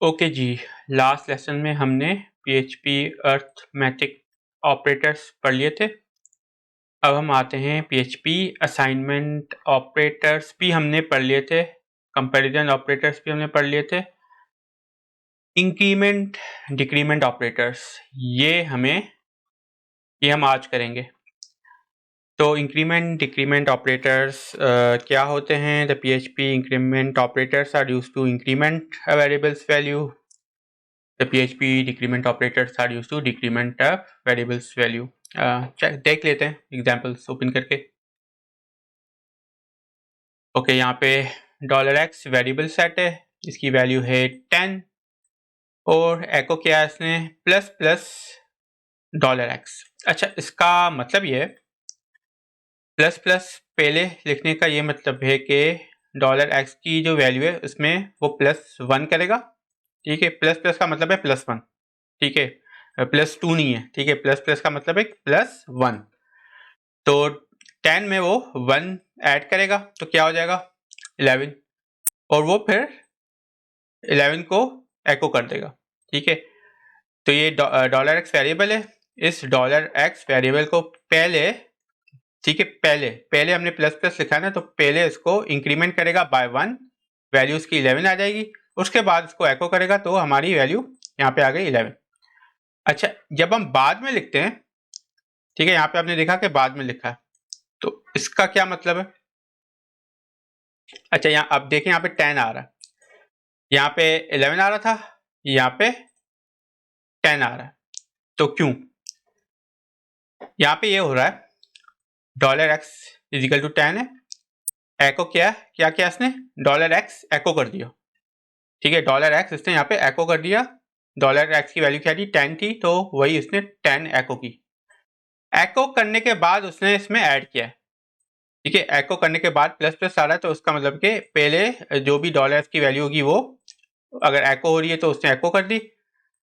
Okay जी, last lesson में हमने PHP arithmetic operators पढ़ लिए थे। अब हम आते हैं पीएचपी असाइनमेंट ऑपरेटर्स भी हमने पढ़ लिए थे, कंपैरिजन ऑपरेटर्स भी हमने पढ़ लिए थे। इंक्रीमेंट डिक्रीमेंट ऑपरेटर्स ये हम आज करेंगे। तो इंक्रीमेंट डिक्रीमेंट ऑपरेटर्स क्या होते हैं? The PHP increment operators are used to increment a variable's value. The PHP decrement operators are used to decrement a variable's value. देख लेते हैं एग्जांपल्स ओपन करके। ओके, यहाँ पे $x वेरिएबल सेट है, इसकी वैल्यू है 10 और एको किया इसने प्लस प्लस $x। अच्छा, इसका मतलब ये है प्लस प्लस पहले लिखने का ये मतलब है कि $x की जो वैल्यू है उसमें वो +1 करेगा। ठीक है, प्लस प्लस का मतलब है +1। ठीक है, +2 नहीं है। ठीक है, प्लस प्लस का मतलब है +1। तो 10 में वो 1 ऐड करेगा तो क्या हो जाएगा 11, और वो फिर 11 को एको कर देगा। ठीक है, तो ये $x वेरिएबल है। इस $x वेरिएबल को पहले, ठीक है, पहले हमने प्लस प्लस लिखा है ना, तो पहले इसको इंक्रीमेंट करेगा बाय 1, वैल्यू उसकी 11 आ जाएगी। उसके बाद इसको एको करेगा तो हमारी वैल्यू यहाँ पे आ गई 11। अच्छा, जब हम बाद में लिखते हैं, ठीक है, यहाँ पे आपने देखा कि बाद में लिखा है, तो इसका क्या मतलब है? अच्छा, यहाँ अब देखें, यहाँ पे 10 आ रहा है, यहाँ पे 11 आ रहा था, यहाँ पे 10 आ रहा है। तो क्यों? यहाँ पे ये हो रहा है $x इजिकल टू 10 है, एको क्या किया इसने $x एको कर दिया। ठीक है, $x इसने यहाँ पे एको कर दिया। $x की वैल्यू क्या थी 10 थी, तो वही इसने 10 एको की। एको करने के बाद उसने इसमें ऐड किया है। ठीक है, एको करने के बाद प्लस प्लस आ रहा है, तो उसका मतलब कि पहले जो भी $x की वैल्यू होगी वो अगर एको हो रही है तो उसने एको कर दी,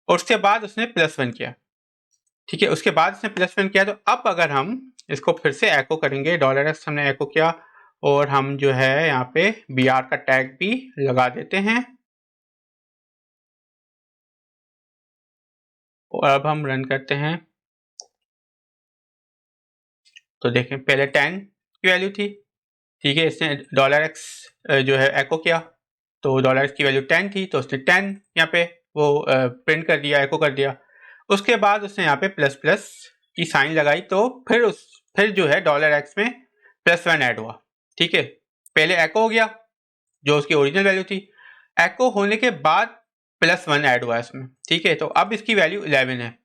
और उसके बाद उसने +1 किया। ठीक है, उसके बाद इसने +1 किया, तो अब अगर हम इसको फिर से एको करेंगे, $x हमने एको किया, और हम जो है यहाँ पे br का टैग भी लगा देते हैं, और अब हम रन करते हैं तो देखें पहले 10 की वैल्यू थी। ठीक है, इसने $x जो है एको किया, तो $x की वैल्यू 10 थी, तो उसने 10 यहाँ पे वो प्रिंट कर दिया, एको कर दिया। उसके बाद उसने यहाँ पे प्लस प्लस की साइन लगाई, तो फिर जो है $x में +1 ऐड हुआ। ठीक है, पहले एको हो गया जो उसकी ओरिजिनल वैल्यू थी, एको होने के बाद +1 ऐड हुआ इसमें। ठीक है, तो अब इसकी वैल्यू 11 है,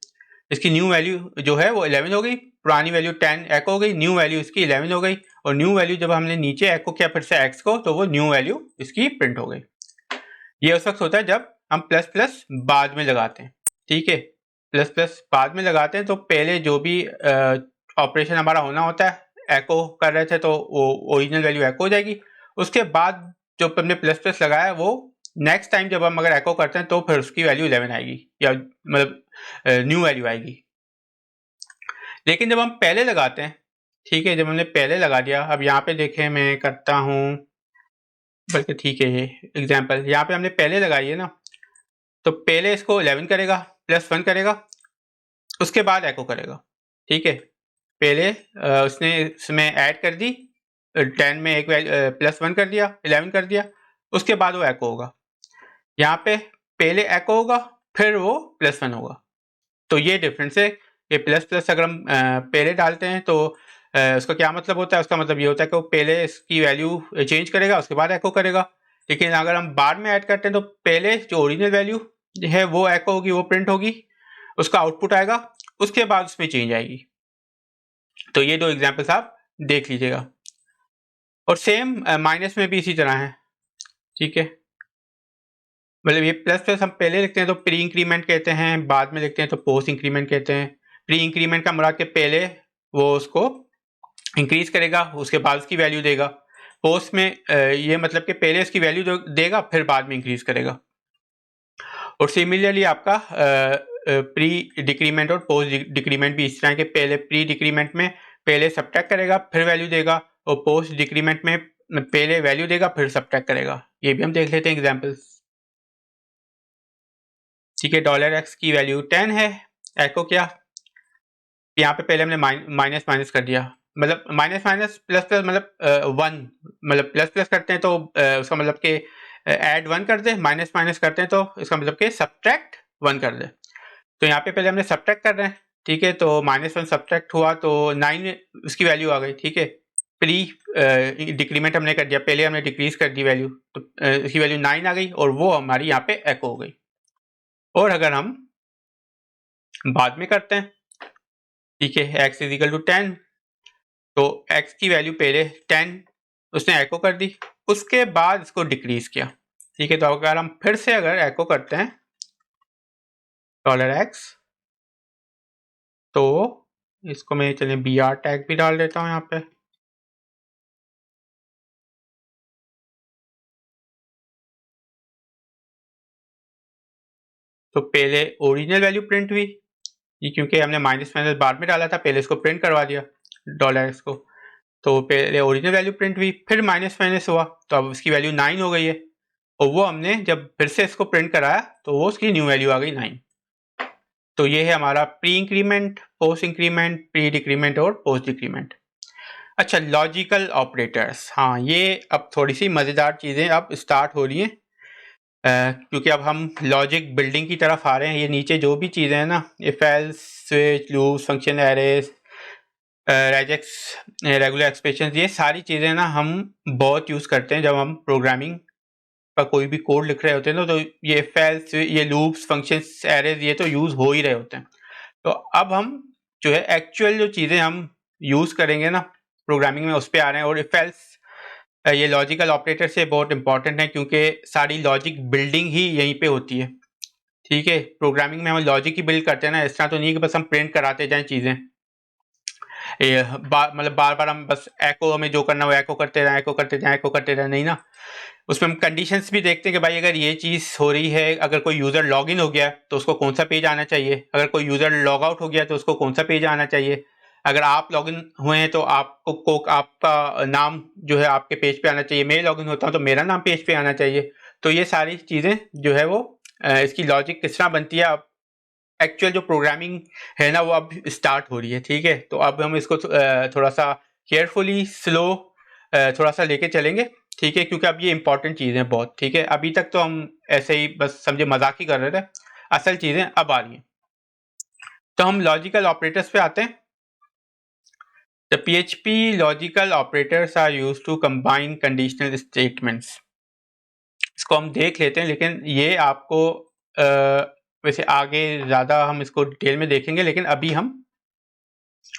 इसकी न्यू वैल्यू जो है वो 11 हो गई। पुरानी वैल्यू 10 एको हो गई, न्यू वैल्यू इसकी 11 हो गई, और न्यू वैल्यू जब हमने नीचे एको किया फिर से x को, तो वो न्यू वैल्यू इसकी प्रिंट हो गई। ये उस वक्त होता है जब हम प्लस प्लस बाद में लगाते हैं। ठीक है, प्लस प्लस बाद में लगाते हैं, तो पहले जो भी ऑपरेशन हमारा होना होता है, एको कर रहे थे तो वो ओरिजिनल वैल्यू एको हो जाएगी। उसके बाद जो हमने प्लस प्लस लगाया वो नेक्स्ट टाइम जब हम अगर एको करते हैं तो फिर उसकी वैल्यू 11 आएगी, या मतलब न्यू वैल्यू आएगी। लेकिन जब हम पहले लगाते हैं, ठीक है, जब हमने पहले लगा दिया, अब यहाँ पे देखें मैं करता हूँ, बल्कि ठीक है, ये एग्जाम्पल यहाँ पे हमने पहले लगाई है ना, तो पहले इसको 11 करेगा, +1 करेगा, उसके बाद एको करेगा। ठीक है, पहले उसने इसमें ऐड कर दी, 10 में एक +1 कर दिया, 11 कर दिया, उसके बाद वो एको होगा। यहाँ पे पहले एको होगा, फिर वो +1 होगा। तो ये डिफरेंस है। ये प्लस प्लस अगर हम पहले डालते हैं तो उसका क्या मतलब होता है? उसका मतलब ये होता है कि वो पहले इसकी वैल्यू चेंज करेगा, उसके बाद एको करेगा। लेकिन अगर हम बाद में ऐड करते हैं तो पहले जो ओरिजिनल वैल्यू है वो एको होगी, वो प्रिंट होगी, उसका आउटपुट आएगा, उसके बाद उसमें चेंज आएगी। तो ये दो एग्जाम्पल्स आप देख लीजिएगा, और सेम माइनस में भी इसी तरह है। ठीक है, मतलब ये प्लस प्लस हम पहले लिखते हैं तो प्री इंक्रीमेंट कहते हैं, बाद में लिखते हैं तो पोस्ट इंक्रीमेंट कहते हैं। प्री इंक्रीमेंट का मुराद के पहले वो उसको इंक्रीज करेगा, उसके बाद उसकी वैल्यू देगा। पोस्ट में ये मतलब कि पहले इसकी वैल्यू देगा, फिर बाद में इंक्रीज करेगा। और सिमिलरली आपका प्री डिक्रीमेंट और पोस्ट डिक्रीमेंट भी इस तरह के, पहले प्री डिक्रीमेंट में पहले सब्ट्रैक्ट करेगा फिर वैल्यू देगा, और पोस्ट डिक्रीमेंट में पहले वैल्यू देगा फिर सब्ट्रैक्ट करेगा। ये भी हम देख लेते हैं एग्जाम्पल्स। ठीक है, डॉलर एक्स की वैल्यू 10 है, एको क्या, यहाँ पे पहले हमने माइनस माइनस कर दिया, मतलब माइनस माइनस प्लस प्लस मतलब 1, मतलब प्लस प्लस करते हैं तो उसका मतलब कि ऐड 1 कर दे, माइनस माइनस करते हैं तो इसका मतलब कि सब्ट्रैक्ट 1 कर दे। तो यहाँ पे पहले हमने सब्ट्रैक्ट कर रहे हैं, ठीक है, तो -1 सब्ट्रैक्ट हुआ तो 9 उसकी वैल्यू आ गई, ठीक है। प्री डिक्रीमेंट हमने कर दिया, पहले हमने डिक्रीज कर दी वैल्यू, तो इसकी वैल्यू 9 आ गई और वो हमारी यहाँ पे एको हो गई। और अगर हम बाद में करते हैं, ठीक है, x इज इक्वल टू 10, तो x की वैल्यू पहले 10 उसने एको कर दी, उसके बाद इसको डिक्रीज किया, ठीक है। तो अगर हम फिर से अगर एको करते हैं डॉलर एक्स, तो इसको मैं चलिए br टैग भी डाल देता हूँ यहाँ पे, तो पहले ओरिजिनल वैल्यू प्रिंट हुई, ये क्योंकि हमने माइनस माइनस बाद में डाला था, पहले इसको प्रिंट करवा दिया डॉलर एक्स को, तो पहले ओरिजिनल वैल्यू प्रिंट हुई, फिर माइनस माइनस हुआ तो अब उसकी वैल्यू 9 हो गई है, और वो हमने जब फिर से इसको प्रिंट कराया तो वो उसकी न्यू वैल्यू आ गई 9। तो ये है हमारा pre increment, post increment, pre decrement और पोस्ट डिक्रीमेंट। अच्छा, लॉजिकल ऑपरेटर्स, हाँ ये अब थोड़ी सी मज़ेदार चीज़ें अब स्टार्ट हो रही हैं, क्योंकि अब हम लॉजिक बिल्डिंग की तरफ आ रहे हैं। ये नीचे जो भी चीज़ें हैं ना, if else, switch, loops, function arrays, regex, regular expression, ये सारी चीज़ें ना हम बहुत यूज़ करते हैं जब हम प्रोग्रामिंग का कोई भी कोड लिख रहे होते हैं ना, तो ये इफ एल्स, ये लूप्स, फंक्शंस, एरेज, ये तो यूज़ हो ही रहे होते हैं। तो अब हम जो है एक्चुअल जो चीज़ें हम यूज़ करेंगे ना प्रोग्रामिंग में, उस पर आ रहे हैं। और इफ एल्स, ये लॉजिकल ऑपरेटर से बहुत इंपॉर्टेंट है, क्योंकि सारी लॉजिक बिल्डिंग ही यहीं पे होती है, ठीक है। प्रोग्रामिंग में हम लॉजिक ही बिल्ड करते हैं ना, इस तरह तो नहीं कि बस हम प्रिंट कराते जाएं चीज़ें, मतलब बार बार हम बस एको, हमें जो करना हो एको करते रहें, एको करते जाएं, एको करते रहें, नहीं ना। उसमें हम कंडीशंस भी देखते हैं कि भाई अगर ये चीज़ हो रही है, अगर कोई यूज़र लॉग इन हो गया तो उसको कौन सा पेज आना चाहिए, अगर कोई यूज़र लॉग आउट हो गया तो उसको कौन सा पेज आना चाहिए, अगर आप लॉग इन हुए हैं तो आपको आपका नाम जो है आपके पेज पे आना चाहिए, मैं लॉग इन होता हूँ तो मेरा नाम पेज पे आना चाहिए। तो ये सारी चीज़ें जो है वो इसकी लॉजिक किस तरह बनती है, अब एक्चुअल जो प्रोग्रामिंग है ना वो अब स्टार्ट हो रही है, ठीक है। तो अब हम इसको थोड़ा सा केयरफुली स्लो थोड़ा सा लेके चलेंगे, ठीक है, क्योंकि अब ये इंपॉर्टेंट चीज़ें बहुत, ठीक है। अभी तक तो हम ऐसे ही बस समझे मजाक ही कर रहे थे, असल चीज़ें अब आ रही हैं। तो हम लॉजिकल ऑपरेटर्स पे आते हैं। The PHP logical operators are used to combine conditional statements. इसको हम देख लेते हैं, लेकिन ये आपको वैसे आगे ज़्यादा हम इसको डिटेल में देखेंगे, लेकिन अभी हम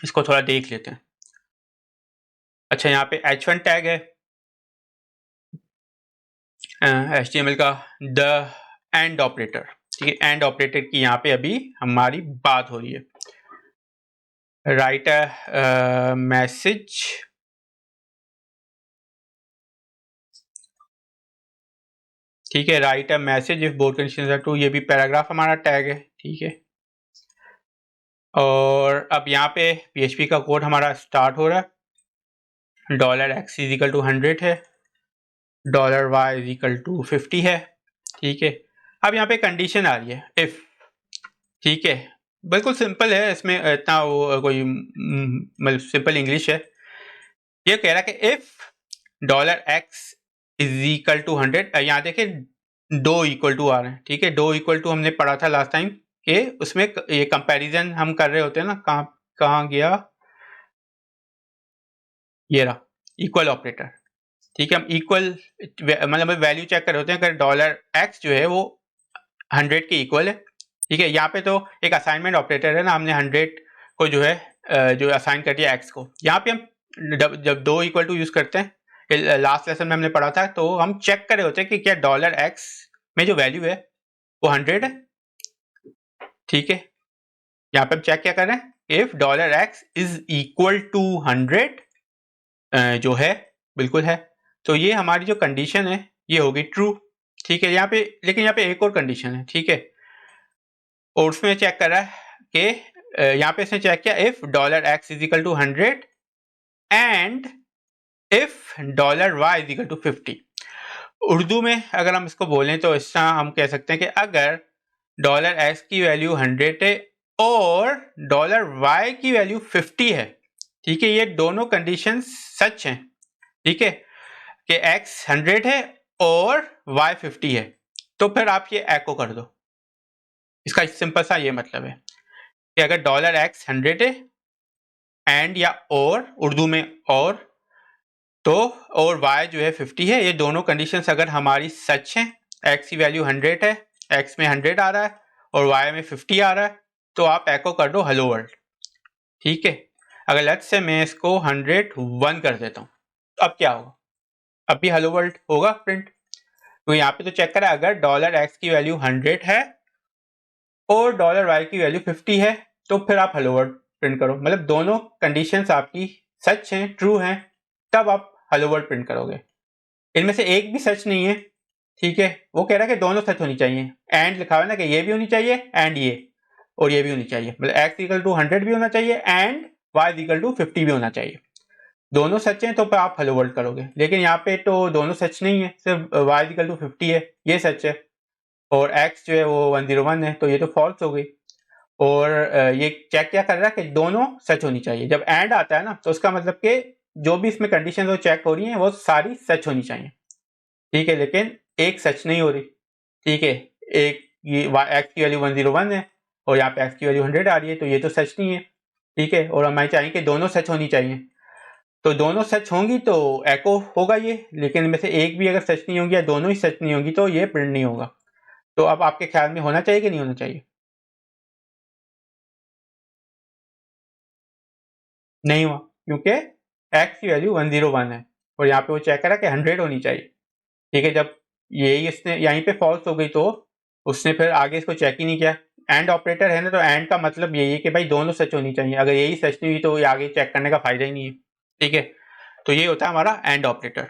इसको थोड़ा देख लेते हैं। अच्छा, यहाँ पे h1 टैग है HTML का, द एंड ऑपरेटर, ठीक है। एंड ऑपरेटर की यहाँ पे अभी हमारी बात हो रही है। राइट अ मैसेज, ठीक है, right a message if both conditions are true, ये भी पैराग्राफ हमारा टैग है, ठीक है। और अब यहाँ पे PHP का कोड हमारा स्टार्ट हो रहा है। Dollar x is equal to 100 है, dollar y is equal to 50 है, ठीक है। अब यहाँ पे कंडीशन आ रही है इफ, ठीक है, बिल्कुल सिंपल है, इसमें इतना वो कोई मतलब सिंपल इंग्लिश है। ये कह रहा है कि if dollar x is equal to 100, यहाँ देखिए दो इक्वल टू आ रहे हैं, ठीक है। दो इक्वल टू हमने पढ़ा था लास्ट टाइम कि उसमें ये कंपैरिजन हम कर रहे होते हैं ना, कहाँ गया, ये रहा इक्वल ऑपरेटर, ठीक है। हम इक्वल मतलब वैल्यू चेक कर रहे होते हैं, अगर डॉलर एक्स जो है वो 100 के इक्वल है, ठीक है। यहाँ पे तो एक असाइनमेंट ऑपरेटर है ना, हमने 100 को जो है जो असाइन कर दिया एक्स को। यहाँ पे हम जब दो इक्वल टू यूज करते हैं, लास्ट लेसन में हमने पढ़ा था, तो हम चेक कर रहे होते हैं कि क्या डॉलर एक्स में जो वैल्यू है वो 100 है, ठीक है। यहाँ पे हम चेक क्या कर रहे हैं, if dollar x is equal to 100 जो है बिल्कुल है, तो ये हमारी जो कंडीशन है ये होगी ट्रू, ठीक है। यहाँ पे लेकिन यहाँ पे एक और कंडीशन है, ठीक है, और उसमें चेक कर रहा है कि यहाँ पे इसने चेक किया if dollar x is equal to 100 and if dollar y is equal to 50। Urdu में अगर हम इसको बोलें तो इस तरह हम कह सकते हैं कि अगर $x की वैल्यू 100 है और $y की वैल्यू 50 है, ठीक है, ये दोनों कंडीशन सच हैं, ठीक है, कि x 100 है और y 50 है, तो फिर आप ये एको कर दो। इसका सिंपल सा ये मतलब है कि अगर $x 100 है एंड या और उर्दू में और, तो और y जो है 50 है, ये दोनों कंडीशंस अगर हमारी सच हैं, x की वैल्यू 100 है, x में 100 आ रहा है और y में 50 आ रहा है, तो आप एको कर दो हेलो वर्ल्ड, ठीक है। अगर लेट्स से मैं इसको 101 कर देता हूँ, तो अब क्या होगा? अब भी हेलो वर्ल्ड होगा प्रिंट। तो यहाँ पे तो चेक करें, अगर $x की वैल्यू 100 है और $y की वैल्यू 50 है, तो फिर आप हेलो वर्ल्ड प्रिंट करो, मतलब दोनों कंडीशंस आपकी सच हैं, ट्रू हैं, तब आप हेलो वर्ल्ड प्रिंट करोगे। इनमें से एक भी सच नहीं है, ठीक है, वो कह रहा है कि दोनों सच होनी चाहिए, एंड लिखा हुआ है ना कि ये भी होनी चाहिए एंड ये और ये भी होनी चाहिए, मतलब x इक्वल टू 100 भी होना चाहिए एंड y इक्वल टू 50 भी होना चाहिए। दोनों सच हैं तो फिर आप हेलो वर्ल्ड करोगे, लेकिन यहाँ पे तो दोनों सच नहीं है, सिर्फ y इक्वल टू 50 है, ये सच है, और x जो है वो 101 है, तो ये तो फॉल्स हो गई। और ये चेक क्या कर रहा है कि दोनों सच होनी चाहिए। जब एंड आता है ना, तो उसका मतलब कि जो भी इसमें कंडीशन वो चेक हो रही हैं वो सारी सच होनी चाहिए, ठीक है, लेकिन एक सच नहीं हो रही, ठीक है, एक ये x की वैल्यू 101 है और यहाँ पे x की वैल्यू 100 आ रही है, तो ये तो सच नहीं है, ठीक है, और हमें चाहिए कि दोनों सच होनी चाहिए, तो दोनों सच होंगी तो एको होगा ये, लेकिन इनमें से एक भी अगर सच नहीं होगी या दोनों ही सच नहीं होंगी तो ये प्रिंट नहीं होगा। तो अब आपके ख्याल में होना चाहिए कि नहीं होना चाहिए? नहीं हुआ, क्योंकि x की वैल्यू 101 है और यहाँ पे वो चेक करा कि 100 होनी चाहिए, ठीक है। जब यही इसने यहीं पे फॉल्स हो गई तो उसने फिर आगे इसको चेक ही नहीं किया। एंड ऑपरेटर है ना, तो एंड का मतलब यही है कि भाई दोनों सच होनी चाहिए, अगर यही सच नहीं हुई तो ये आगे चेक करने का फायदा ही नहीं है, ठीक है। तो ये होता है हमारा एंड ऑपरेटर।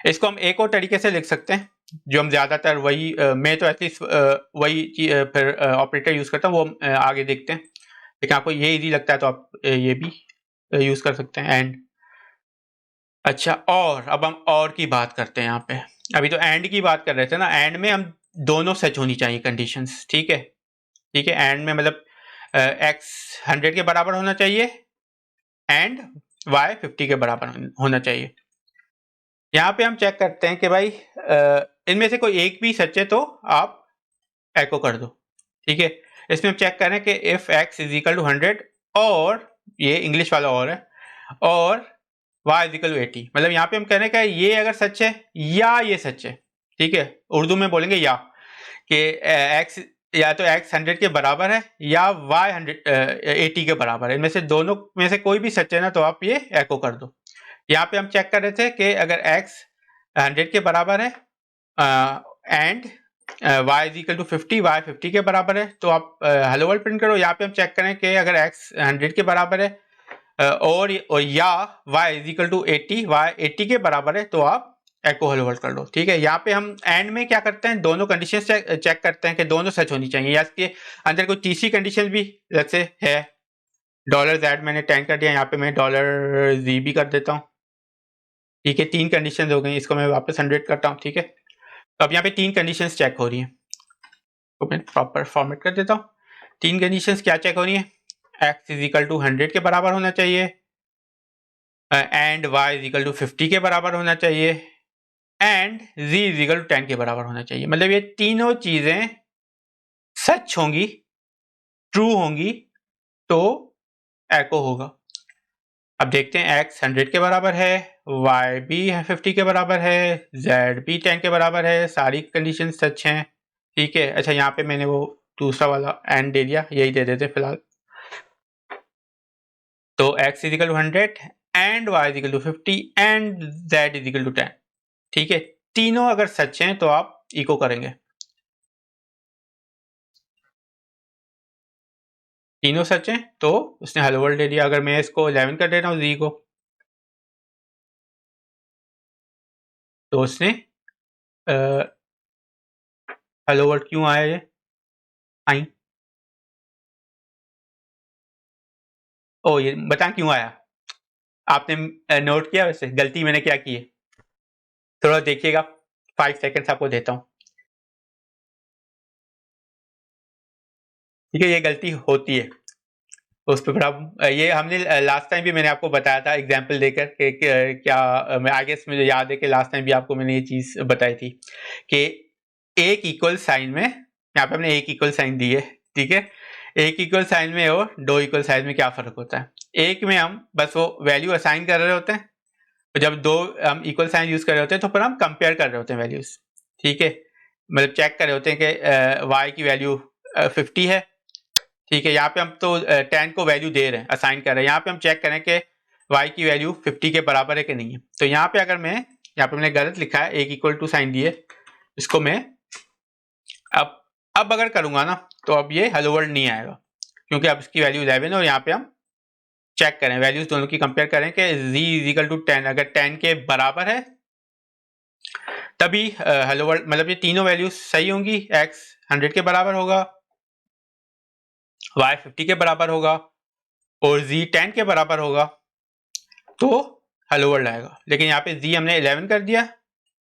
इसको हम एक और तरीके से लिख सकते हैं, जो हम ज़्यादातर वही मैं तो एटलीस्ट वही फिर ऑपरेटर यूज़ करता हूँ, वो हम आगे देखते हैं, लेकिन आपको ये इजी लगता है तो आप ये भी यूज़ कर सकते हैं, एंड। अच्छा, और अब हम और की बात करते हैं यहाँ पे। अभी तो एंड की बात कर रहे थे ना, एंड में हम दोनों सच होनी चाहिए कंडीशंस, ठीक है, ठीक है, एंड में मतलब x 100 के बराबर होना चाहिए एंड y 50 के बराबर होना चाहिए। यहाँ पे हम चेक करते हैं कि भाई इनमें से कोई एक भी सच है तो आप एको कर दो, ठीक है। इसमें हम चेक करें कि if x is equal to 100 और ये इंग्लिश वाला और है, और y इज इक्वल टू 80, मतलब यहाँ पे हम कह रहे हैं कि ये अगर सच है या ये सच है, ठीक है, उर्दू में बोलेंगे या, कि x या तो x 100 के बराबर है या y 80 के बराबर है, इनमें से दोनों में से कोई भी सच है ना, तो आप ये एको कर दो। यहाँ पे हम चेक कर रहे थे कि अगर x 100 के बराबर है and y is equal to 50, y 50 के बराबर है, तो आप हेलो वर्ल्ड प्रिंट करो। यहाँ पे हम चेक करें कि अगर x 100 के बराबर है और या y is equal to 80, y 80 के बराबर है, तो आप एको हेलो वर्ल्ड कर लो, ठीक है। यहाँ पे हम एंड में क्या करते हैं, दोनों कंडीशन चेक करते हैं कि दोनों सच होनी चाहिए, या इसके अंदर कोई तीसरी कंडीशन भी जैसे है। $z मैंने 10 कर दिया, यहाँ पे मैं $z भी कर देता हूँ, ठीक है, 3 कंडीशन हो गई, इसको मैं वापस 100 करता हूँ, ठीक है। तो अब यहाँ पे 3 कंडीशन चेक हो रही हैं, तो मैं प्रॉपर फॉर्मेट कर देता हूँ। 3 कंडीशन क्या चेक हो रही है, x इज इक्वल टू 100 के बराबर होना चाहिए and y is equal to 50 के बराबर होना चाहिए and z is equal to 10 के बराबर होना चाहिए। मतलब ये तीनों चीजें सच होंगी, ट्रू होंगी, तो एको होगा। अब देखते हैं, x 100 के बराबर है, y भी 50 के बराबर है, z भी 10 के बराबर है, सारी कंडीशन सच हैं, ठीक है। अच्छा, यहाँ पे मैंने वो दूसरा वाला एंड दे दिया, यही दे देते फिलहाल। तो x is equal to 100 and y is equal to 50 and z is equal to 10, ठीक है। तीनों अगर सच हैं तो आप इको करेंगे, तीनों सच हैं तो उसने हेलो वर्ल्ड दे दिया। अगर मैं इसको 11 कर दे रहा हूँ z को, तो उसने हेलो वर्ल्ड क्यों आया ये आई, ओ ये बता क्यों आया, आपने नोट किया वैसे गलती मैंने क्या की है? थोड़ा देखिएगा, 5 सेकंड्स आपको देता हूँ। ठीक है, ये गलती होती है उस पे बड़ा। ये हमने लास्ट टाइम भी मैंने आपको बताया था एग्जाम्पल देकर कि क्या मैं आई गेस मुझे याद है कि लास्ट टाइम भी आपको मैंने ये चीज़ बताई थी कि एक इक्वल साइन में, यहाँ पे हमने एक इक्वल साइन दी है, ठीक है, एक इक्वल साइन में और दो इक्वल साइन में क्या फ़र्क होता है। एक में हम बस वो वैल्यू असाइन कर रहे होते हैं, तो जब दो हम इक्वल साइन यूज़ कर रहे होते हैं तो फिर हम कंपेयर कर रहे होते हैं वैल्यूज़, ठीक है, मतलब चेक कर रहे होते हैं कि वाई की वैल्यू 50 है, ठीक है, यहाँ पे हम तो 10 को वैल्यू दे रहे हैं, असाइन कर रहे हैं, यहाँ पे हम चेक करें कि y की वैल्यू 50 के बराबर है कि नहीं है। तो यहाँ पे अगर मैं, यहाँ पे मैंने गलत लिखा है, एक इक्वल टू साइन दिए, इसको मैं अब अगर करूंगा ना तो अब ये हेलो वर्ल्ड नहीं आएगा, क्योंकि अब इसकी वैल्यू 11 है और यहाँ पे हम चेक करें वैल्यूज दोनों की कंपेयर करें कि z इजिकल टू 10 अगर 10 के बराबर है तभी हेलो वर्ल्ड, मतलब ये तीनों वैल्यूज सही होंगी, x 100 के बराबर होगा, y 50 के बराबर होगा और z 10 के बराबर होगा, तो हेलो वर्ल्ड आएगा। लेकिन यहाँ पे z हमने 11 कर दिया,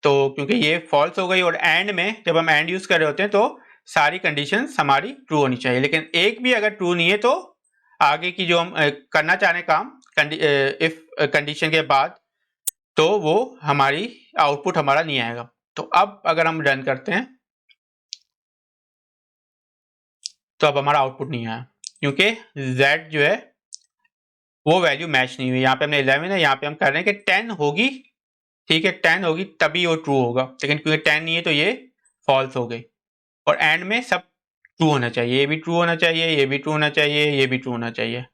तो क्योंकि ये फॉल्स हो गई, और एंड में जब हम एंड यूज कर रहे होते हैं तो सारी कंडीशंस हमारी ट्रू होनी चाहिए, लेकिन एक भी अगर ट्रू नहीं है तो आगे की जो हम करना चाह रहे काम इफ कंडीशन के बाद, तो वो हमारी आउटपुट हमारा नहीं आएगा। तो अब अगर हम रन करते हैं तो अब हमारा आउटपुट नहीं आया, क्योंकि z जो है वो वैल्यू मैच नहीं हुई। यहाँ पे हमने 11 है, यहाँ पे हम कर रहे हैं कि 10 होगी, ठीक है, 10 होगी तभी वो ट्रू होगा, लेकिन क्योंकि 10 नहीं है तो ये फॉल्स हो गई। और एंड में सब ट्रू होना चाहिए, ये भी ट्रू होना चाहिए, ये भी ट्रू होना चाहिए, ये भी ट्रू होना चाहिए,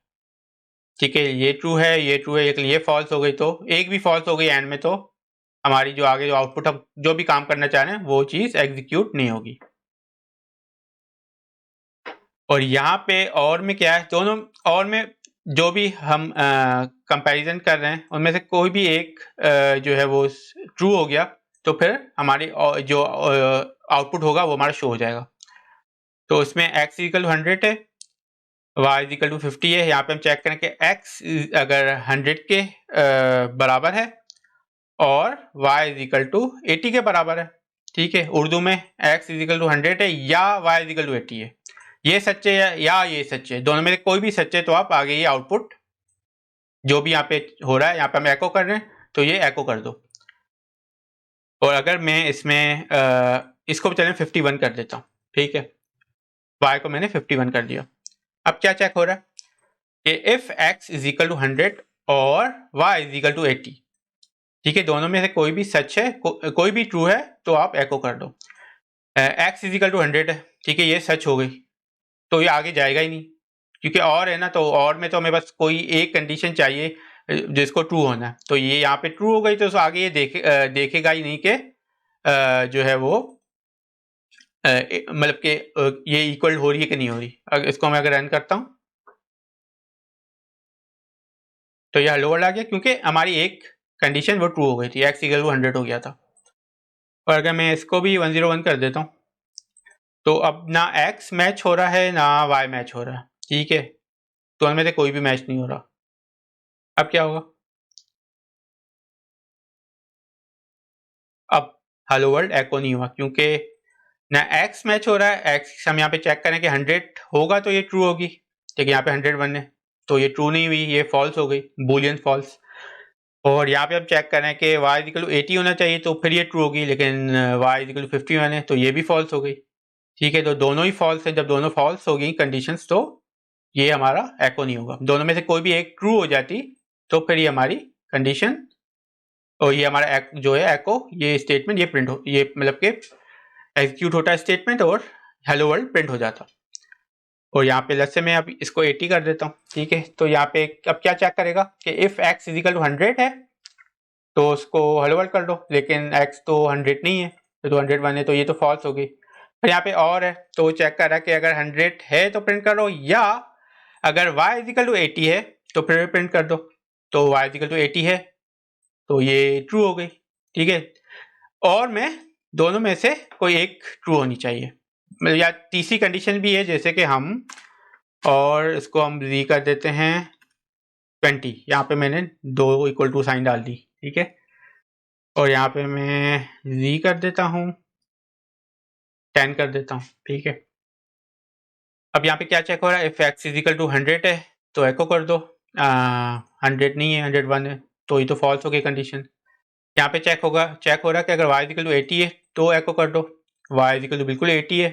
ठीक है, ये ट्रू है, ये ट्रू है, ये फॉल्स हो गई, तो एक भी फॉल्स हो गई एंड में, तो हमारी जो आगे जो आउटपुट हम जो भी काम करना चाह रहे हैं वो चीज़ एग्जीक्यूट नहीं होगी। और यहाँ पे और में क्या है, दोनों और में जो भी हम कंपैरिजन कर रहे हैं उनमें से कोई भी एक जो है वो ट्रू हो गया तो फिर हमारी जो आउटपुट होगा वो हमारा शो हो जाएगा। तो इसमें x इक्वल टू 100 है, y इक्वल टू 50 है। यहाँ पे हम चेक करें कि x अगर 100 के बराबर है और y इक्वल टू 80 के बराबर है, ठीक है, उर्दू में x इक्वल टू 100 है या y इक्वल टू 80 है, ये सच्चे या ये सच्चे, दोनों में से कोई भी सच्चे, तो आप आगे ये आउटपुट जो भी यहाँ पे हो रहा है, यहाँ पे हम एको कर रहे हैं तो ये एको कर दो। और अगर मैं इसमें इसको चलें 51 कर देता हूँ, ठीक है, y को मैंने 51 कर दिया। अब क्या चेक हो रहा है कि if x is equal to 100 और y इज इक्वल टू 80, ठीक है, दोनों में से कोई भी सच है, कोई भी ट्रू है तो आप एको कर दो। x इज इक्वल टू 100 है, ठीक है, ये सच हो गई, तो ये आगे जाएगा ही नहीं, क्योंकि और है ना, तो और में तो हमें बस कोई एक कंडीशन चाहिए जिसको ट्रू होना है, तो ये यहाँ पे ट्रू हो गई, तो आगे ये देखेगा ही नहीं कि जो है वो मतलब कि ये इक्वल हो रही है कि नहीं हो रही। अगर इसको मैं अगर रन करता हूँ तो ये हेलो वर्ल्ड आ गया, क्योंकि हमारी एक कंडीशन वो ट्रू हो गई थी, x इक्वल टू 100 हो गया था। और अगर मैं इसको भी 101 कर देता हूँ तो अब ना x मैच हो रहा है ना y मैच हो रहा है, ठीक है, तो उनमें से कोई भी मैच नहीं हो रहा। अब क्या होगा, अब हेलो वर्ल्ड एको नहीं हुआ, क्योंकि ना x मैच हो रहा है, x हम यहाँ पे चेक करें कि 100 होगा तो ये ट्रू होगी, लेकिन यहाँ पे 101 है तो ये ट्रू नहीं हुई, ये फॉल्स हो गई, बूलियन फॉल्स। और यहाँ पे हम चेक करें कि y इक्वल टू 80 होना चाहिए तो फिर ये ट्रू होगी, लेकिन y इक्वल टू 51 है तो ये भी फॉल्स हो गई, ठीक है, तो दोनों ही फॉल्स हैं। जब दोनों फॉल्स हो गई कंडीशंस तो ये हमारा एको नहीं होगा, दोनों में से कोई भी एक ट्रू हो जाती तो फिर ये हमारी कंडीशन और ये हमारा जो है एको, ये स्टेटमेंट ये प्रिंट हो, ये मतलब कि एग्जीक्यूट होता है स्टेटमेंट और हेलो वर्ल्ड प्रिंट हो जाता। और यहाँ पे लेट्स से मैं अब इसको 80 कर देता हूँ, ठीक है, तो यहाँ पे अब क्या चेक करेगा कि if x is equal to 100 है तो उसको हेलो वर्ल्ड कर दो, लेकिन x तो 100 नहीं है, तो 101 है तो ये तो फॉल्स हो गई। फिर यहाँ पे और है तो वो चेक कर रहा है कि अगर 100 है तो प्रिंट करो, या अगर y इज इक्वल टू 80 है तो फिर प्रिंट कर दो, तो y इज इक्वल टू 80 है तो ये ट्रू हो गई, ठीक है। और में दोनों में से कोई एक ट्रू होनी चाहिए, मतलब या तीसरी कंडीशन भी है, जैसे कि हम और इसको हम री कर देते हैं 20, यहाँ पे मैंने 2 इक्वल टू साइन डाल दी, ठीक है, और यहाँ पे मैं री कर देता हूँ 10 कर देता हूँ, ठीक है। अब यहाँ पे क्या चेक हो रहा है, if x is equal to 100 है तो एको कर दो, 100 नहीं है 101 है तो ये तो फॉल्स हो गई कंडीशन। यहाँ पे चेक हो रहा है कि अगर y इज इक्वल टू 80 है तो एको कर दो, y इज इक्वल टू बिल्कुल 80 है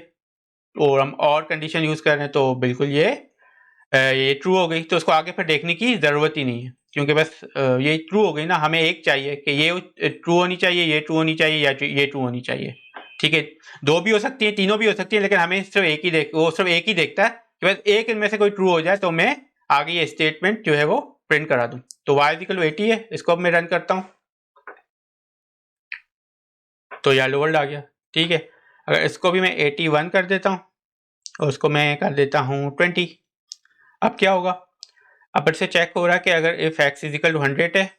और हम और कंडीशन यूज़ कर रहे हैं तो बिल्कुल ये ट्रू हो गई। तो उसको आगे फिर देखने की ज़रूरत ही नहीं है क्योंकि बस ये ट्रू हो गई ना। हमें एक चाहिए कि ये ट्रू होनी चाहिए, ये ट्रू होनी चाहिए या ये ट्रू होनी चाहिए। ठीक है, दो भी हो सकती है, तीनों भी हो सकती है, लेकिन हमें सिर्फ एक ही देखता है कि बस एक इनमें से कोई ट्रू हो जाए तो मैं आगे ये स्टेटमेंट जो है वो प्रिंट करा दूं। तो y इक्वल टू 80 है, इसको अब मैं रन करता हूँ तो ये हेलो वर्ल्ड आ गया। ठीक है, अगर इसको भी मैं 81 कर देता हूँ और उसको मैं कर देता हूँ 20, अब क्या होगा, अब फिर से चेक हो रहा है कि अगर if x is equal to 100 है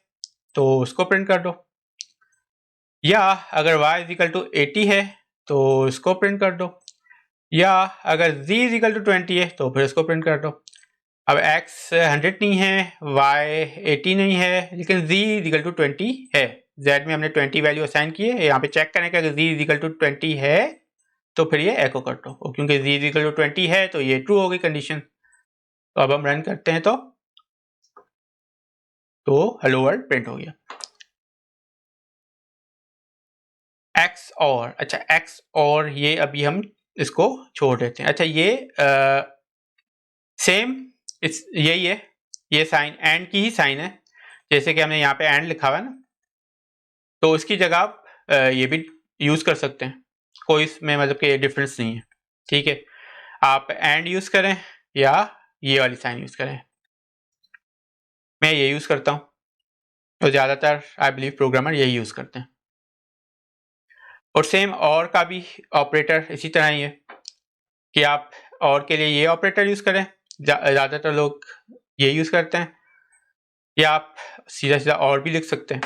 तो उसको प्रिंट कर दो, या अगर y इज इक्वल टू 80 है तो इसको प्रिंट कर दो, या अगर z इज इक्वल टू 20 है तो फिर इसको प्रिंट कर दो। अब x 100 नहीं है, y 80 नहीं है, लेकिन z इज इक्वल टू 20 है। z में हमने 20 वैल्यू असाइन की है, यहाँ पे चेक करें कि अगर z इज इक्वल टू 20 है तो फिर ये एको कर दो, और क्योंकि z इज इक्वल टू 20 है तो ये ट्रू हो गई कंडीशन। तो अब हम रन करते हैं तो हेलो वर्ल्ड प्रिंट हो गया। एक्स और, अच्छा एक्स और ये अभी हम इसको छोड़ देते हैं। अच्छा ये सेम यही है, ये साइन एंड की ही साइन है, जैसे कि हमने यहाँ पे एंड लिखा हुआ है ना, तो इसकी जगह आप ये भी यूज कर सकते हैं, कोई इसमें मतलब कि डिफरेंस नहीं है। ठीक है, आप एंड यूज करें या ये वाली साइन यूज करें, मैं ये यूज करता हूँ, तो ज्यादातर आई बिलीव प्रोग्रामर यही यूज करते हैं। और सेम और का भी ऑपरेटर इसी तरह ही है कि आप और के लिए ये ऑपरेटर यूज करें, ज्यादातर लोग ये यूज करते हैं, या आप सीधा सीधा और भी लिख सकते हैं।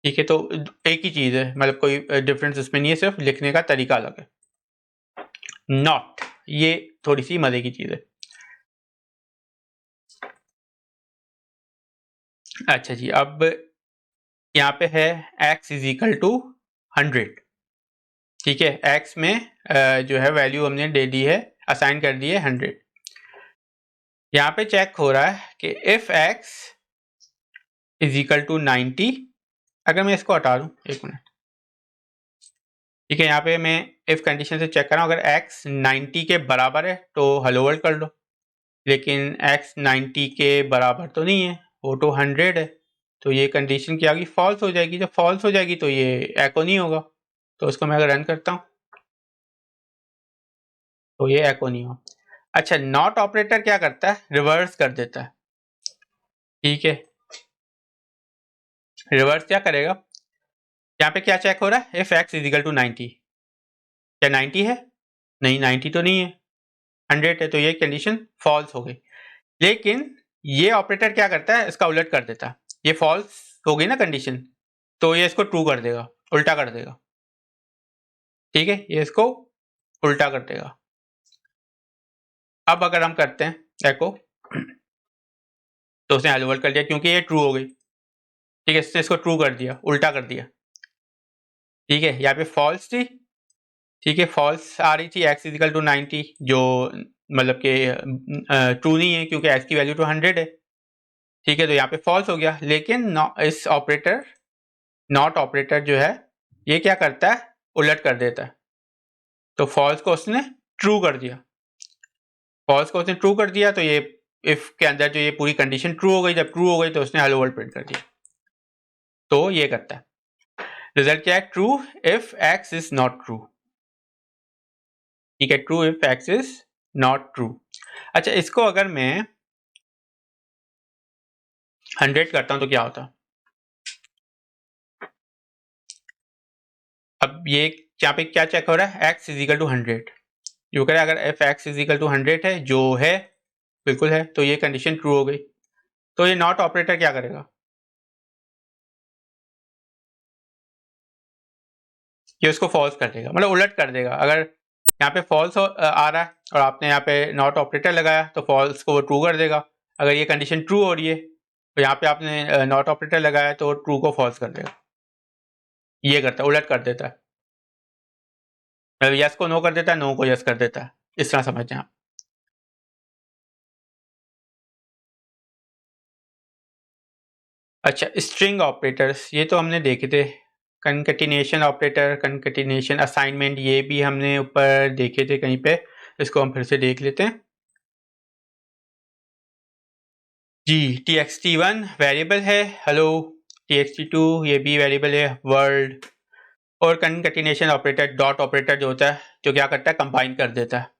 ठीक है, तो एक ही चीज है, मतलब कोई डिफरेंस इसमें नहीं है, सिर्फ लिखने का तरीका अलग है। नॉट, ये थोड़ी सी मजे की चीज है। अच्छा जी, अब यहाँ पे है x इज इक्वल टू 100। ठीक है, x में जो है वैल्यू हमने दे दी है, असाइन कर दी है 100। यहाँ पे चेक हो रहा है कि if x is equal to 90, अगर मैं इसको हटा दूं, एक मिनट। ठीक है, यहाँ पे मैं इफ कंडीशन से चेक कर रहा हूँ, अगर x 90 के बराबर है तो हेलो वर्ल्ड कर लो, लेकिन x 90 के बराबर तो नहीं है, वो तो 100 है, तो ये कंडीशन की आगे फॉल्स हो जाएगी। जब फॉल्स हो जाएगी तो ये एको नहीं होगा, तो उसको मैं अगर रन करता हूँ तो ये एको नहीं होगा। अच्छा, नॉट ऑपरेटर क्या करता है, रिवर्स कर देता है। ठीक है, रिवर्स क्या करेगा, यहाँ पे क्या चेक हो रहा है, if x is equal to 90, क्या 90 है, नहीं 90 तो नहीं है, 100 है, तो ये कंडीशन फॉल्स हो गई। लेकिन ये ऑपरेटर क्या करता है, इसका उलट कर देता है, ये फॉल्स हो गई ना कंडीशन, तो ये इसको ट्रू कर देगा, उल्टा कर देगा। ठीक है, ये इसको उल्टा कर देगा। अब अगर हम करते हैं एको, तो उसने हेलो वर्ल्ड कर दिया क्योंकि ये ट्रू हो गई। ठीक है, इसने इसको ट्रू कर दिया, उल्टा कर दिया। ठीक है, यहाँ पे फॉल्स थी, ठीक है फॉल्स आ रही थी, x इजिकल टू 90, जो मतलब कि ट्रू नहीं है क्योंकि x की वैल्यू तो 100 है। ठीक है, तो यहाँ पे फॉल्स हो गया। लेकिन इस ऑपरेटर नॉट ऑपरेटर जो है ये क्या करता है, उलट कर देता है, तो फॉल्स को उसने ट्रू कर दिया। फॉल्स को उसने ट्रू कर दिया तो ये इफ के अंदर जो ये पूरी कंडीशन ट्रू हो गई, जब ट्रू हो गई तो उसने हेलो वर्ल्ड प्रिंट कर दिया। तो ये करता है, रिजल्ट क्या है, true if x is not true. ठीक है, true if x is not true. अच्छा, इसको अगर मैं 100 करता हूं तो क्या होता, अब ये यहाँ पे क्या चेक हो रहा है, x इज इक्वल टू 100, जो कह रहा है अगर if x is equal to 100 है, जो है बिल्कुल है, तो ये कंडीशन ट्रू हो गई। तो ये नॉट ऑपरेटर क्या करेगा, ये उसको फॉल्स कर देगा, मतलब उलट कर देगा। अगर यहाँ पे फॉल्स आ रहा है और आपने यहाँ पे नॉट ऑपरेटर लगाया तो फॉल्स को वो ट्रू कर देगा। अगर ये कंडीशन ट्रू हो रही है तो यहाँ पे आपने नॉट ऑपरेटर लगाया तो ट्रू को फॉल्स कर देगा। ये करता है, उलट कर देता है, मतलब यस को नो कर देता है, नो को यस कर देता है। इस तरह समझना आप। अच्छा, स्ट्रिंग ऑपरेटर्स ये तो हमने देखे थे, कंकैटिनेशन ऑपरेटर, कंकैटिनेशन असाइनमेंट, ये भी हमने ऊपर देखे थे कहीं पे, इसको हम फिर से देख लेते हैं। जी, txt1 वेरिएबल है हेलो, txt2 ये भी वेरिएबल है वर्ल्ड, और कंकैटिनेशन ऑपरेटर डॉट ऑपरेटर जो होता है, जो क्या करता है कंबाइन कर देता है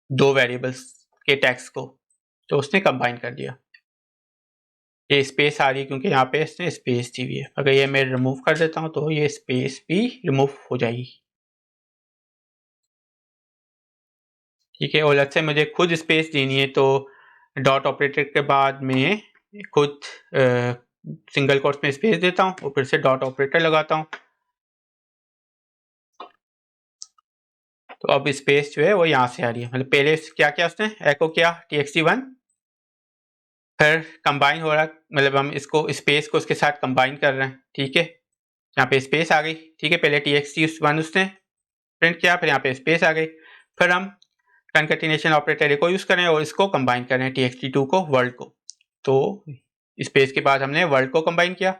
दो वेरिएबल्स के टेक्स्ट को, तो उसने कंबाइन कर दिया। ये स्पेस आ रही है क्योंकि यहाँ पे इसने स्पेस दी हुई है, अगर ये मैं रिमूव कर देता हूँ तो ये स्पेस भी रिमूव हो जाएगी। ठीक है, और अलग से मुझे खुद स्पेस देनी है तो डॉट ऑपरेटर के बाद में खुद सिंगल कोट्स में स्पेस देता हूँ और फिर से डॉट ऑपरेटर लगाता हूँ, तो अब स्पेस जो है वो यहाँ से आ रही है। मतलब पहले क्या किया उसने, एको किया txt1, फिर कंबाइन हो रहा, मतलब हम इसको स्पेस को उसके साथ कंबाइन कर रहे हैं। ठीक है, यहाँ पे स्पेस आ गई। ठीक है, पहले txt1 उसने प्रिंट किया, फिर यहाँ पे स्पेस आ गई, फिर हम कंकैटिनेशन ऑपरेटर को यूज करें और इसको कंबाइन करें txt2 को वर्ल्ड को, तो स्पेस के बाद हमने वर्ल्ड को कंबाइन किया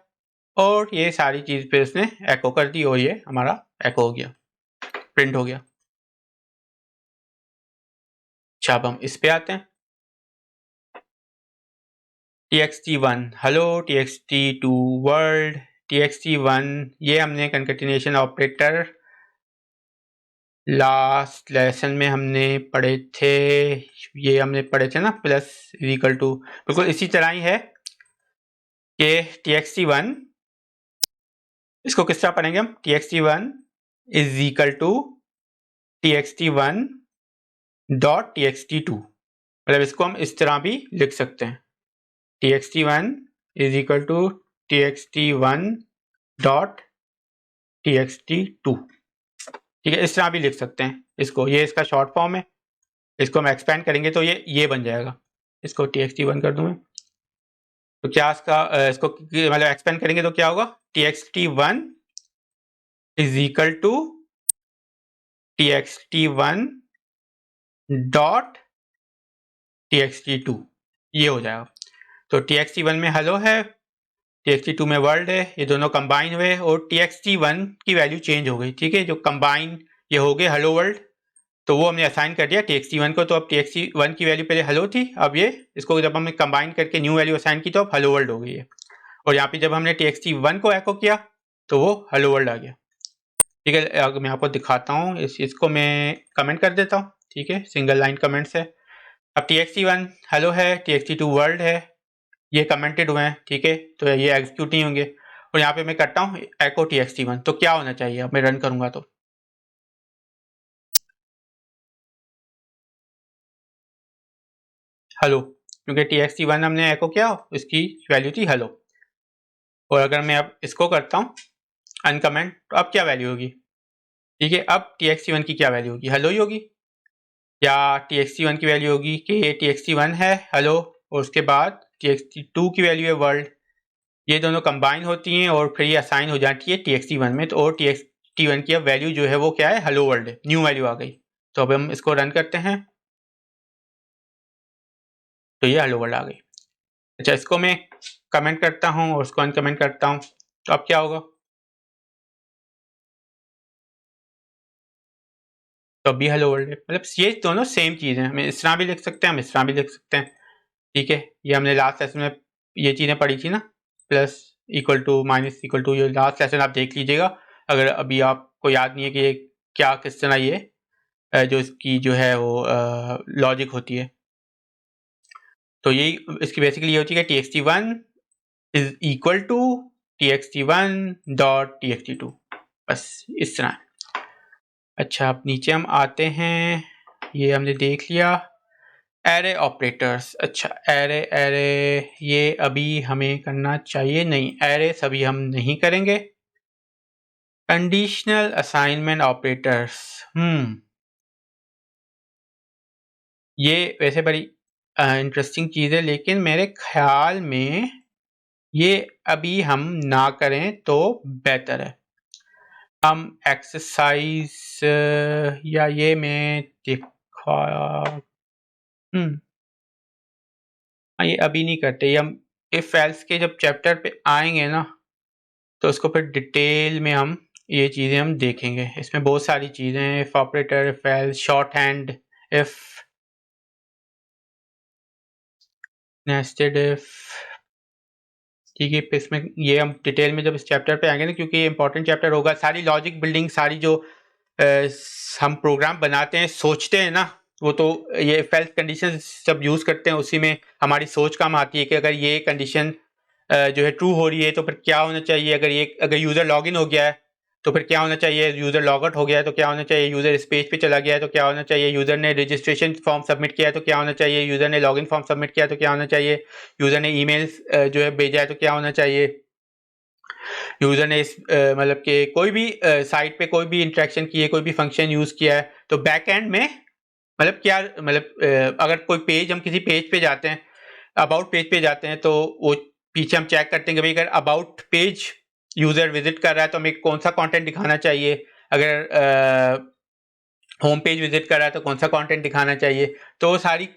और ये सारी चीज पे उसने एको कर दी और ये हमारा एको हो गया, प्रिंट हो गया। अच्छा, अब हम इस पे आते हैं, txt1 hello, txt2 world, txt1 ये हमने कंकैटिनेशन ऑपरेटर लास्ट लेसन में हमने पढ़े थे, ये हमने पढ़े थे ना, प्लस इक्वल टू, बिल्कुल इसी तरह ही है कि txt1 इसको किस तरह पढ़ेंगे हम, txt1 is equal to txt1 dot txt2, मतलब इसको हम इस तरह भी लिख सकते हैं, txt1 is equal to txt1 dot txt2। ठीक है, इस तरह भी लिख सकते हैं इसको, ये इसका शॉर्ट फॉर्म है, इसको हम एक्सपेंड करेंगे तो ये बन जाएगा। इसको txt1 कर दूं मैं, तो क्या इसको मतलब एक्सपेंड करेंगे तो क्या होगा, txt1 is equal to txt1 dot txt2, ये हो जाएगा। तो txt1 में हेलो है, txt2 में वर्ल्ड है, ये दोनों कंबाइन हुए और txt1 की वैल्यू चेंज हो गई। ठीक है, जो कंबाइन ये हो गए हेलो वर्ल्ड, तो वो हमने असाइन कर दिया txt1 को, तो अब txt1 की वैल्यू पहले हेलो थी, अब ये इसको जब हमने कंबाइन करके न्यू वैल्यू असाइन की तो अब हेलो वर्ल्ड हो गई है, और यहाँ पे जब हमने txt1 को एको किया तो वो हेलो वर्ल्ड आ गया। ठीक है, अगर मैं आपको दिखाता हूँ, इसको मैं कमेंट कर देता हूँ। ठीक है, सिंगल लाइन कमेंट से, अब txt1 हेलो है, txt2 वर्ल्ड है, ये कमेंटेड हुए हैं। ठीक है, तो ये एग्जीक्यूट नहीं होंगे, और यहाँ पे मैं करता हूँ एको txt1, तो क्या होना चाहिए, अब मैं रन करूंगा तो हेलो, क्योंकि txt1 हमने एको किया, इसकी वैल्यू थी हेलो, और अगर मैं अब इसको करता हूँ अनकमेंट, तो अब क्या वैल्यू होगी। ठीक है, अब txt1 की क्या वैल्यू होगी, हेलो ही होगी, या txt1 की वैल्यू होगी कि ये txt1 है हेलो, और उसके बाद txt2 की वैल्यू है वर्ल्ड, ये दोनों कंबाइन होती हैं और फिर ये असाइन हो जाती है txt1 में, तो और txt1 की अब वैल्यू जो है वो क्या है, हेलो वर्ल्ड है, न्यू वैल्यू आ गई। तो अब हम इसको रन करते हैं, तो ये हेलो वर्ल्ड आ गई। अच्छा, इसको मैं कमेंट करता हूँ और उसको अनकमेंट करता हूँ, तो अब क्या होगा, तो अभी हेलो वर्ल्ड है। मतलब ये दोनों सेम चीज़ है, हम इस तरह भी लिख सकते हैं, हम इस तरह भी लिख सकते हैं। ठीक है, ये हमने लास्ट सेशन में ये चीज़ें पढ़ी थी ना, plus equal to minus equal to, ये लास्ट सेशन आप देख लीजिएगा अगर अभी आपको याद नहीं है कि ये क्या किस तरह ये जो इसकी जो है वो लॉजिक होती है। तो यही इसकी बेसिकली ये होती है कि txt1 is equal to txt1 dot txt2, बस इस तरह। अच्छा, अब नीचे हम आते हैं, ये हमने देख लिया एरे ऑपरेटर्स। अच्छा, एरे एरे ये अभी हमें करना चाहिए नहीं, एरे सभी हम नहीं करेंगे। कंडीशनल असाइनमेंट ऑपरेटर्स, ये वैसे बड़ी इंटरेस्टिंग चीज़ है, लेकिन मेरे ख्याल में ये अभी हम ना करें तो बेहतर है। हम एक्सरसाइज या ये मैं ये अभी नहीं करते, ये हम इफ एल्स के जब चैप्टर पे आएंगे ना तो उसको फिर डिटेल में हम ये चीज़ें हम देखेंगे। इसमें बहुत सारी चीज़ें हैं, if operator, if else, short hand, if, nested if, ठीक है। इसमें ये हम डिटेल में जब इस चैप्टर पे आएंगे ना, क्योंकि ये इंपॉर्टेंट चैप्टर होगा। सारी लॉजिक बिल्डिंग, सारी जो हम प्रोग्राम बनाते हैं, सोचते हैं ना, वो तो ये इफ एल्स कंडीशन सब यूज़ करते हैं, उसी में हमारी सोच काम आती है कि अगर ये कंडीशन जो है ट्रू हो रही है तो फिर क्या होना चाहिए, अगर यूज़र लॉग इन हो गया है तो फिर क्या होना चाहिए, यूज़र लॉग आउट हो गया है तो क्या होना चाहिए, यूज़र इस पेज पे चला गया है तो क्या होना चाहिए, यूज़र ने रजिस्ट्रेशन फॉर्म सबमिट किया है तो क्या होना चाहिए, यूज़र ने लॉगिन फॉर्म सबमिट किया है तो क्या होना चाहिए, यूज़र ने ईमेल्स जो है भेजा है तो क्या होना चाहिए, यूज़र ने इस मतलब कि कोई भी साइट पे कोई भी इंटरेक्शन की है, कोई भी फंक्शन यूज़ किया है तो बैक एंड में मतलब क्या, मतलब अगर कोई पेज, हम किसी पेज पे जाते हैं, अबाउट पेज पे जाते हैं, तो वो पीछे हम चेक करते हैं कि भाई अगर अबाउट पेज यूज़र विजिट कर रहा है तो हमें कौन सा कंटेंट दिखाना चाहिए, अगर होम पेज विजिट कर रहा है तो कौन सा कंटेंट दिखाना चाहिए। तो सारी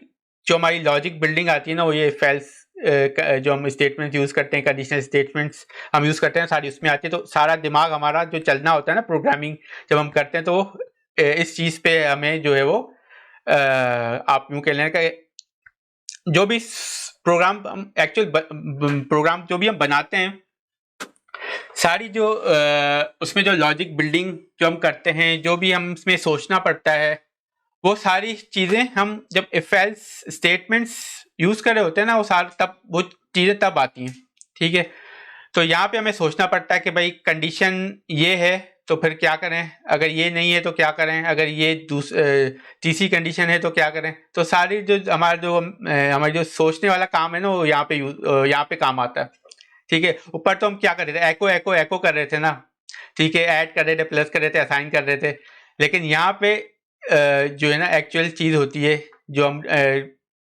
जो हमारी लॉजिक बिल्डिंग आती है ना, वो ये फेल्स जो हम स्टेटमेंट्स यूज़ करते हैं, कंडीशनल स्टेटमेंट्स हम यूज़ करते हैं, सारी उसमें आती है। तो सारा दिमाग हमारा जो चलना होता है ना प्रोग्रामिंग जब हम करते हैं, तो इस चीज़ पे हमें जो है वो आप यूँ कह लें कि जो भी प्रोग्राम हम एक्चुअल प्रोग्राम जो भी हम बनाते हैं, सारी जो उसमें जो लॉजिक बिल्डिंग जो हम करते हैं, जो भी हम इसमें सोचना पड़ता है, वो सारी चीज़ें हम जब इफ एल्स स्टेटमेंट्स यूज़ कर रहे होते हैं ना, वो चीज़ें तब आती हैं, ठीक है। तो यहाँ पे हमें सोचना पड़ता है कि भाई कंडीशन ये है तो फिर क्या करें, अगर ये नहीं है तो क्या करें, अगर ये तीसरी कंडीशन है तो क्या करें। तो सारी जो हमारी जो सोचने वाला काम है ना, वो यहाँ पे काम आता है, ठीक है। ऊपर तो हम क्या कर रहे थे, एको एको एको कर रहे थे ना, ठीक है, ऐड कर रहे थे, प्लस कर रहे थे, असाइन कर रहे थे। लेकिन यहाँ पे जो है ना एक्चुअल चीज़ होती है, जो हम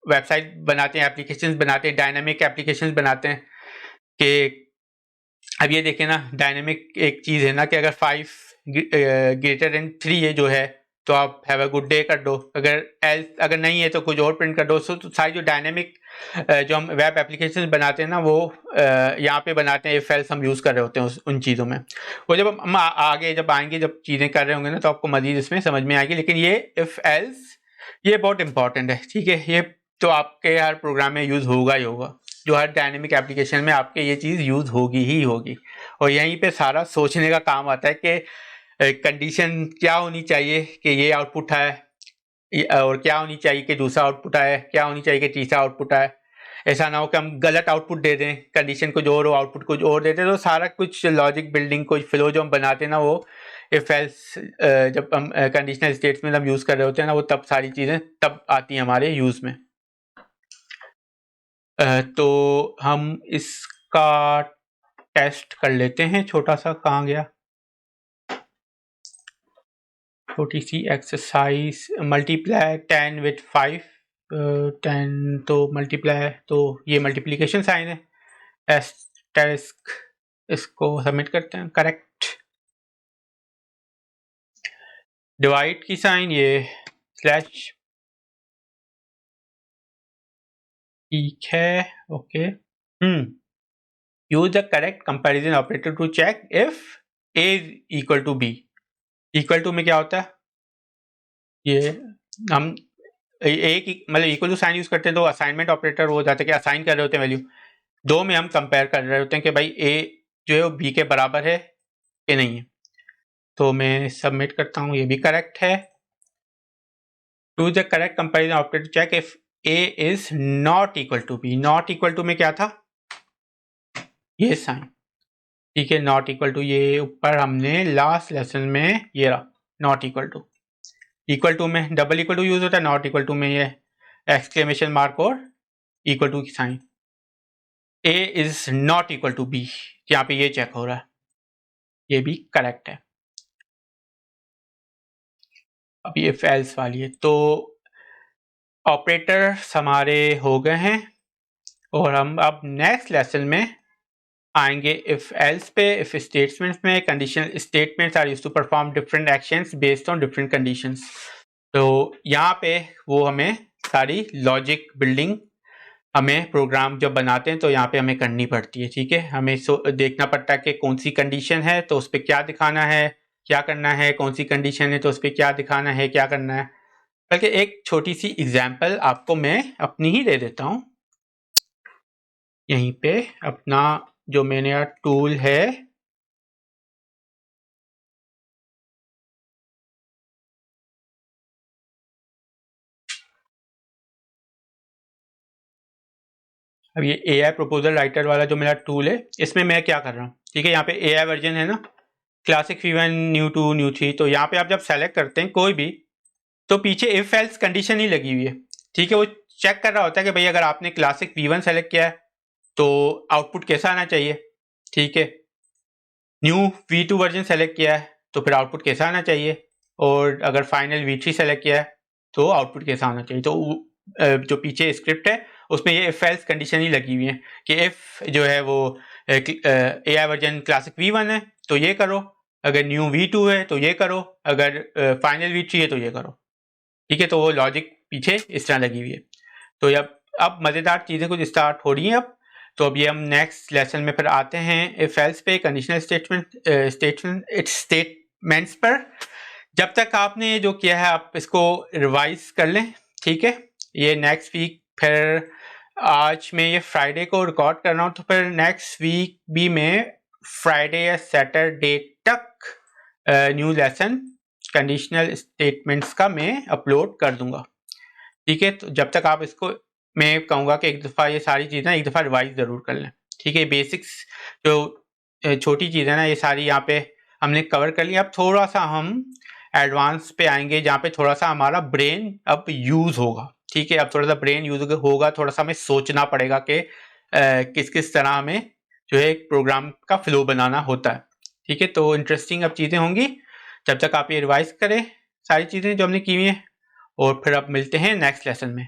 वेबसाइट बनाते हैं, एप्लीकेशंस बनाते हैं, डायनामिक एप्लीकेशंस बनाते हैं, कि अब ये देखें ना, डायनेमिक एक चीज़ है ना कि अगर 5 ग्रेटर देन 3 है जो है, तो आप हैव अ गुड डे कर दो, अगर नहीं है तो कुछ और प्रिंट कर दो। तो सारी जो डायनेमिक जो हम वेब एप्लीकेशन बनाते हैं ना, वो यहाँ पे बनाते हैं, इफ एल्स हम यूज़ कर रहे होते हैं उन चीज़ों में। वो जब हम आगे जब आएंगे, जब चीज़ें कर रहे होंगे ना, तो आपको मज़ीद इसमें समझ में आएगी। लेकिन ये इफ एल्स ये बहुत इंपॉर्टेंट है, ठीक है। ये तो आपके हर प्रोग्राम में यूज़ होगा ही होगा, जो हर डायनेमिक एप्लीकेशन में आपके ये चीज़ यूज़ होगी ही होगी। और यहीं पे सारा सोचने का काम आता है कि कंडीशन क्या होनी चाहिए कि ये आउटपुट है, और क्या होनी चाहिए कि दूसरा आउटपुट आए, क्या होनी चाहिए कि तीसरा आउटपुट आए। ऐसा ना हो कि हम गलत आउटपुट दे दें, कंडीशन कुछ और हो, आउटपुट कुछ और देते। तो सारा कुछ लॉजिक बिल्डिंग, कुछ फ्लो जो हम बनाते हैं ना, वो इफ एल्स जब हम कंडीशनल स्टेट्स में हम यूज़ कर रहे होते हैं ना, वो तब सारी चीज़ें तब आती हैं हमारे यूज़ में। तो हम इसका टेस्ट कर लेते हैं, छोटा सा, कहाँ गया, छोटी सी एक्सरसाइज, मल्टीप्लाई 10 विथ 5, 10 तो मल्टीप्लाई, तो ये मल्टीप्लिकेशन साइन है, एस्टेरिस्क, इसको सबमिट करते हैं, करेक्ट। डिवाइड की साइन, ये स्लैश, ठीक है, okay. Use the correct comparison operator to check if a is equal to b. Equal to में क्या होता है, ये हम एक मतलब इक्वल टू साइन यूज करते हैं तो असाइनमेंट ऑपरेटर हो जाता है कि असाइन कर रहे होते हैं वैल्यू। दो में हम कंपेयर कर रहे होते हैं कि भाई ए जो है वो बी के बराबर है कि नहीं है। तो मैं सबमिट करता हूँ, ये भी करेक्ट है। Choose the correct comparison operator check if a is not equal to b. Not equal to में क्या था, ये साइन, ठीक है। नॉट इक्वल टू ये ऊपर हमने लास्ट लेसन में ये रहा, not equal to. Equal to में डबल इक्वल टू यूज होता है, नॉट इक्वल टू में ये एक्सक्लेमेशन मार्क और इक्वल टू की sign. A is not equal to b, यहाँ पे ये चेक हो रहा है, ये भी करेक्ट है। अब ये फेल्स वाली है। तो ऑपरेटर्स हमारे हो गए हैं, और हम अब नेक्स्ट लेसन में आएंगे इफ एल्स पे। इफ स्टेटमेंट्स में conditional statements are used to perform different actions based on different conditions. तो यहाँ पे वो हमें सारी लॉजिक बिल्डिंग हमें प्रोग्राम जब बनाते हैं तो यहाँ पे हमें करनी पड़ती है, ठीक है। हमें देखना पड़ता है कि कौन सी कंडीशन है तो उस पर क्या दिखाना है, क्या करना है, कौन सी कंडीशन है तो उस पर क्या दिखाना है, क्या करना है। बल्कि एक छोटी सी एग्जांपल आपको मैं अपनी ही दे देता हूँ। यहीं पे अपना जो मैंने टूल है, अब ये AI प्रपोजल राइटर वाला जो मेरा टूल है, इसमें मैं क्या कर रहा हूँ, ठीक है। यहाँ पे AI वर्जन है ना, क्लासिक V1 न्यू 2 न्यू 3। तो यहाँ पे आप जब सेलेक्ट करते हैं कोई भी, तो पीछे इफ एल्स कंडीशन ही लगी हुई है, ठीक है। वो चेक कर रहा होता है कि भाई अगर आपने क्लासिक V1 सेलेक्ट किया है तो आउटपुट कैसा आना चाहिए, ठीक है। न्यू V2 वर्जन सेलेक्ट किया है तो फिर आउटपुट कैसा आना चाहिए, और अगर फाइनल V3 सेलेक्ट किया है तो आउटपुट कैसा आना चाहिए। तो जो पीछे स्क्रिप्ट है उसमें ये इफ एल्स कंडीशन ही लगी हुई है कि इफ जो है वो AI वर्जन क्लासिक V1 है तो ये करो, अगर न्यू V2 है तो ये करो, अगर फाइनल V3 है तो ये करो, ठीक है। तो वो लॉजिक पीछे इस तरह लगी हुई है। तो अब मज़ेदार चीज़ें कुछ स्टार्ट हो रही हैं अब। तो अब ये हम नेक्स्ट लेसन में फिर आते हैं इफ एल्स पे, कंडीशनल स्टेटमेंट्स पर। जब तक आपने जो किया है आप इसको रिवाइज कर लें, ठीक है। ये नेक्स्ट वीक फिर, आज मैं ये फ्राइडे को रिकॉर्ड कर रहा हूँ तो फिर नेक्स्ट वीक भी मैं फ्राइडे या सैटरडे तक न्यू लेसन कंडीशनल स्टेटमेंट्स का मैं अपलोड कर दूंगा, ठीक है। तो जब तक आप इसको, मैं कहूँगा कि एक दफ़ा ये सारी चीज़ें एक दफ़ा रिवाइज ज़रूर कर लें, ठीक है। बेसिक्स जो छोटी चीज़ें ना ये सारी यहाँ पे हमने कवर कर ली। अब थोड़ा सा हम एडवांस पे आएंगे जहाँ पे थोड़ा सा हमारा ब्रेन अब यूज़ होगा, ठीक है। अब थोड़ा सा ब्रेन यूज़ होगा, थोड़ा सा हमें सोचना पड़ेगा कि किस किस तरह हमें जो है एक प्रोग्राम का फ्लो बनाना होता है, ठीक है। तो इंटरेस्टिंग अब चीज़ें होंगी जब तक आप ये रिवाइज करें सारी चीज़ें जो हमने की हुई हैं, और फिर अब मिलते हैं नेक्स्ट लेसन में।